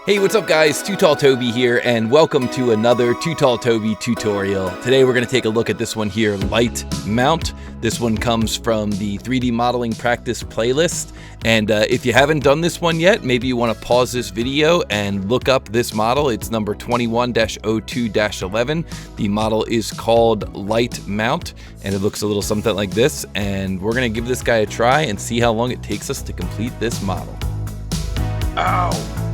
Hey, what's up guys? TooTallToby here, and welcome to another TooTallToby tutorial. Today we're going to take a look at this one here, Light Mount. This one comes from the 3D modeling practice playlist, and if you haven't done this one yet, maybe you want to pause this video and look up this model. It's number 21-02-11. The model is called Light Mount, and it looks a little something like this, and we're going to give this guy a try and see how long it takes us to complete this model. Ow!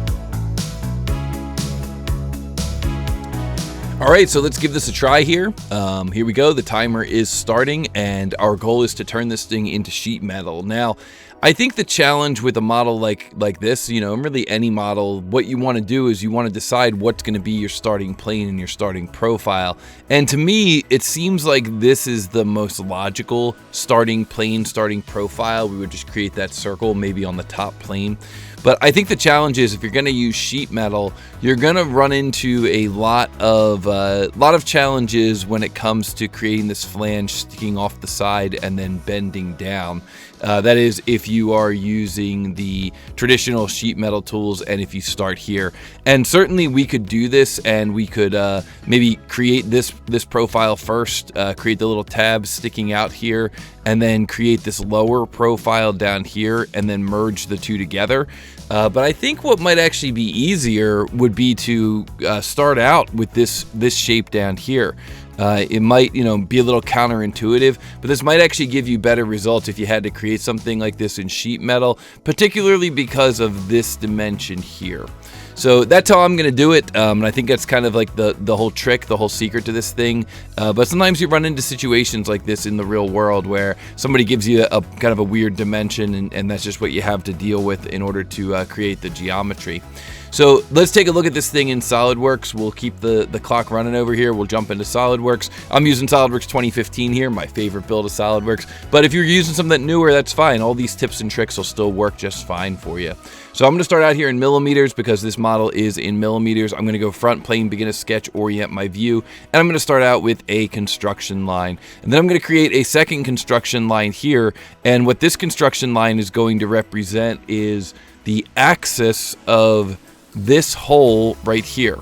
All right, so let's give this a try here. Here we go. The timer is starting, and our goal is to turn this thing into sheet metal. Now, I think the challenge with a model like this, you know, really any model, what you want to do is you want to decide what's going to be your starting plane and your starting profile. And to me, it seems like this is the most logical starting plane, starting profile. We would just create that circle maybe on the top plane. But I think the challenge is if you're going to use sheet metal, you're going to run into a lot of challenges when it comes to creating this flange sticking off the side and then bending down. That is, if you are using the traditional sheet metal tools and if you start here. And certainly we could do this, and we could maybe create this profile first, create the little tabs sticking out here, and then create this lower profile down here, and then merge the two together. But I think what might actually be easier would be to start out with this shape down here. It might, you know, be a little counterintuitive, but this might actually give you better results if you had to create something like this in sheet metal, particularly because of this dimension here. So that's how I'm going to do it, and I think that's kind of like the whole trick, the whole secret to this thing. But sometimes you run into situations like this in the real world where somebody gives you a kind of a weird dimension, and that's just what you have to deal with in order to create the geometry. So let's take a look at this thing in SolidWorks. We'll keep the clock running over here. We'll jump into SolidWorks. I'm using SolidWorks 2015 here, my favorite build of SolidWorks. But if you're using something newer, that's fine. All these tips and tricks will still work just fine for you. So I'm going to start out here in millimeters because this model is in millimeters. I'm going to go front plane, begin a sketch, orient my view, and I'm going to start out with a construction line. And then I'm going to create a second construction line here, and what this construction line is going to represent is the axis of this hole right here.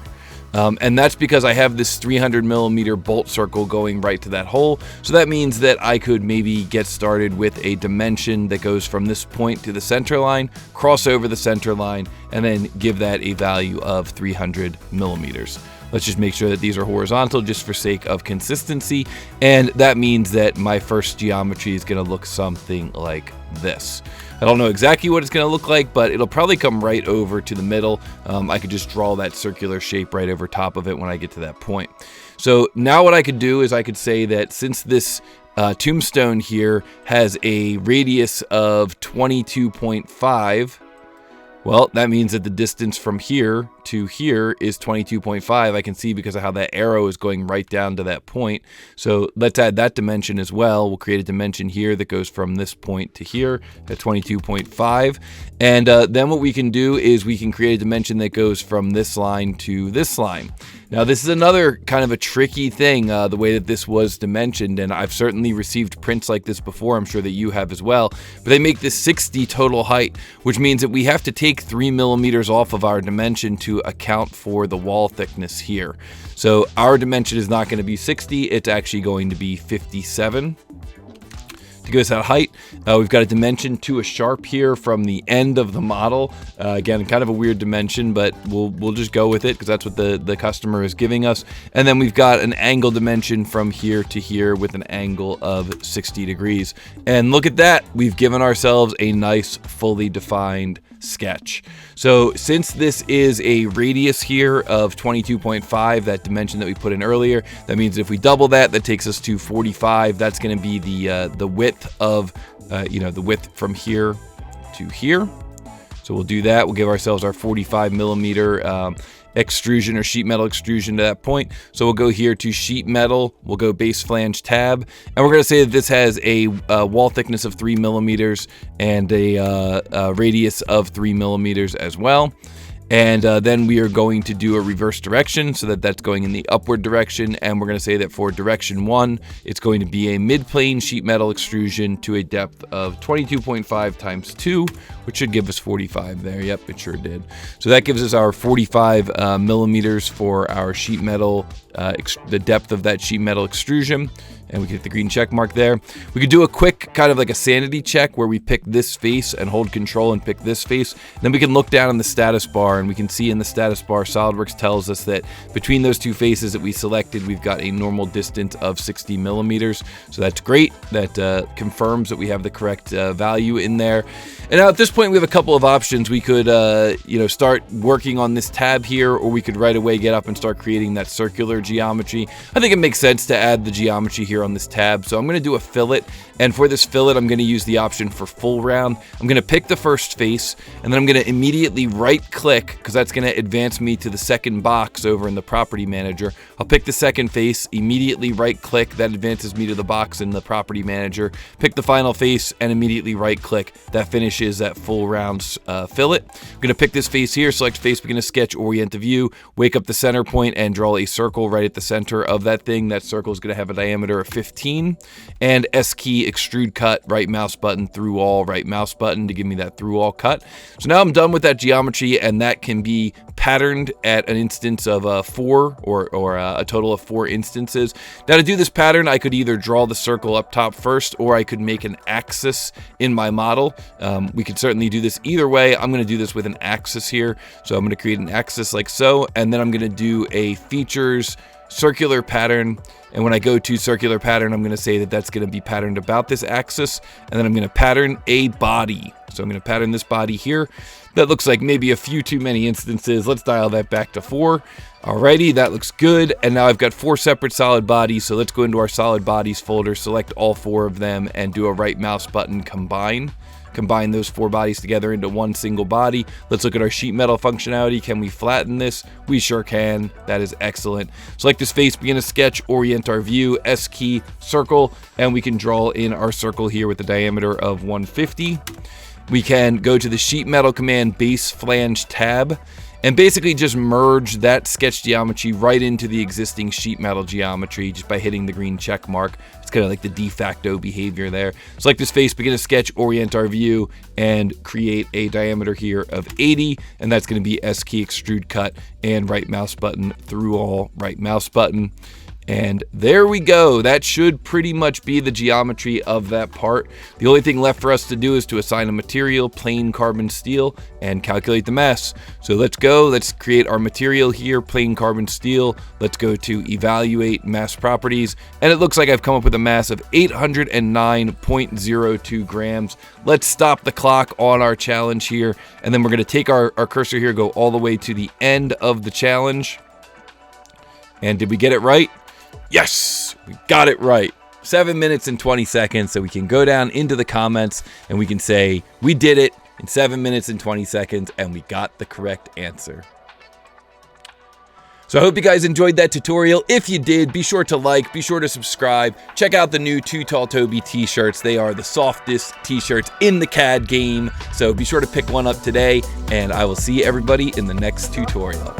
And that's because I have this 300 millimeter bolt circle going right to that hole. So that means that I could maybe get started with a dimension that goes from this point to the center line, cross over the center line, and then give that a value of 300 millimeters. Let's just make sure that these are horizontal just for sake of consistency. And that means that my first geometry is going to look something like this. I don't know exactly what it's going to look like, but it'll probably come right over to the middle. I could just draw that circular shape right over top of it when I get to that point. So now what I could do is I could say that since this tombstone here has a radius of 22.5, well, that means that the distance from here to here is 22.5. I can see because of how that arrow is going right down to that point. So let's add that dimension as well. We'll create a dimension here that goes from this point to here at 22.5. And then what we can do is we can create a dimension that goes from this line to this line. Now, this is another kind of a tricky thing, the way that this was dimensioned, and I've certainly received prints like this before. I'm sure that you have as well. But they make this 60 total height, which means that we have to take 3 millimeters off of our dimension to account for the wall thickness here. So our dimension is not going to be 60, it's actually going to be 57. To give us that height, we've got a dimension to a sharp here from the end of the model. Again, kind of a weird dimension, but we'll just go with it because that's what the customer is giving us. And then we've got an angle dimension from here to here with an angle of 60 degrees. And look at that, we've given ourselves a nice fully defined sketch. So since this is a radius here of 22.5, that dimension that we put in earlier, that means if we double that, that takes us to 45. That's going to be the width of the width from here to here. So we'll do that. We'll give ourselves our 45 millimeter extrusion or sheet metal extrusion to that point. So we'll go here to sheet metal, we'll go base flange tab, and we're going to say that this has a wall thickness of 3 millimeters and a radius of 3 millimeters as well. And then we are going to do a reverse direction so that that's going in the upward direction. And we're going to say that for direction 1, it's going to be a mid-plane sheet metal extrusion to a depth of 22.5 times 2, which should give us 45 there. Yep, it sure did. So that gives us our 45 millimeters for our sheet metal, the depth of that sheet metal extrusion. And we can hit the green check mark there. We could do a quick kind of like a sanity check where we pick this face and hold control and pick this face. Then we can look down on the status bar, and we can see in the status bar, SolidWorks tells us that between those two faces that we selected, we've got a normal distance of 60 millimeters. So that's great. That confirms that we have the correct value in there. And now at this point, we have a couple of options. We could, start working on this tab here, or we could right away get up and start creating that circular geometry. I think it makes sense to add the geometry here on this tab. So I'm going to do a fillet, and for this fillet I'm going to use the option for full round. I'm going to pick the first face, and then I'm going to immediately right click, because that's going to advance me to the second box over in the property manager. I'll pick the second face, immediately right click, that advances me to the box in the property manager. Pick the final face and immediately right click, that finishes that full round fillet. I'm going to pick this face here, select face, begin to sketch, orient to view, wake up the center point and draw a circle right at the center of that thing. That circle is going to have a diameter of 15, and S key, extrude cut, right mouse button, through all, right mouse button to give me that through all cut. So now I'm done with that geometry, and that can be patterned at an instance of 4 or a total of 4 instances. Now to do this pattern, I could either draw the circle up top first, or I could make an axis in my model. We could certainly do this either way. I'm going to do this with an axis here. So I'm going to create an axis like so, and then I'm going to do a features circular pattern. And when I go to circular pattern, I'm going to say that that's going to be patterned about this axis, and then I'm going to pattern a body. So I'm going to pattern this body here. That looks like maybe a few too many instances. Let's dial that back to 4. Alrighty, that looks good. And now I've got 4 separate solid bodies. So let's go into our solid bodies folder, select all 4 of them, and do a right mouse button combine. Combine those 4 bodies together into one single body. Let's look at our sheet metal functionality. Can we flatten this? We sure can. That is excellent. Select this face, begin to sketch, orient our view, S key, circle, and we can draw in our circle here with a diameter of 150. We can go to the sheet metal command base flange tab and basically just merge that sketch geometry right into the existing sheet metal geometry just by hitting the green check mark. It's kind of like the de facto behavior there. Select this face, begin to sketch, orient our view, and create a diameter here of 80, and that's going to be S key, extrude cut, and right mouse button, through all, right mouse button. And there we go. That should pretty much be the geometry of that part. The only thing left for us to do is to assign a material, plain carbon steel, and calculate the mass. So let's go. Let's create our material here, plain carbon steel. Let's go to evaluate mass properties. And it looks like I've come up with a mass of 809.02 grams. Let's stop the clock on our challenge here. And then we're going to take our cursor here, go all the way to the end of the challenge. And did we get it right? Yes, we got it right. 7 minutes and 20 seconds. So we can go down into the comments and we can say we did it in 7 minutes and 20 seconds and we got the correct answer. So I hope you guys enjoyed that tutorial. If you did, be sure to like, be sure to subscribe. Check out the new TooTallToby t-shirts. They are the softest t-shirts in the CAD game. So be sure to pick one up today, and I will see everybody in the next tutorial.